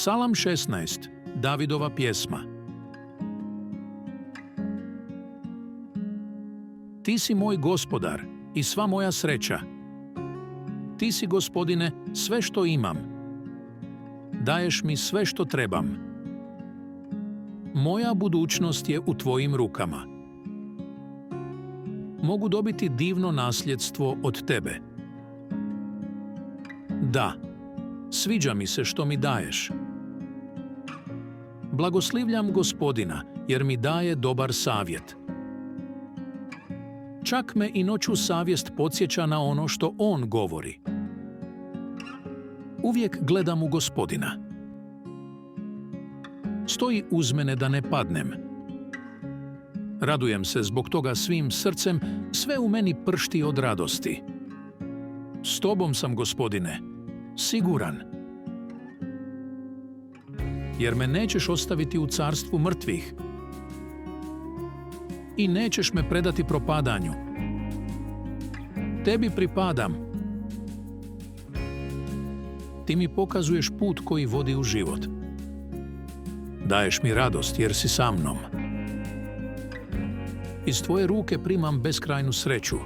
Psalam 16. Davidova pjesma. Ti si moj gospodar i sva moja sreća. Ti si, Gospodine, sve što imam. Daješ mi sve što trebam. Moja budućnost je u tvojim rukama. Mogu dobiti divno nasljedstvo od tebe. Da, sviđa mi se što mi daješ. Blagoslivljam Gospodina, jer mi daje dobar savjet. Čak me i noću savjest podsjeća na ono što on govori. Uvijek gledam u Gospodina. Stoji uz mene da ne padnem. Radujem se zbog toga svim srcem, sve u meni pršti od radosti. S tobom sam, Gospodine, siguran. Jer me nećeš ostaviti u carstvu mrtvih i nećeš me predati propadanju. Tebi pripadam. Ti mi pokazuješ put koji vodi u život. Daješ mi radost jer si sa mnom. Iz tvoje ruke primam beskrajnu sreću.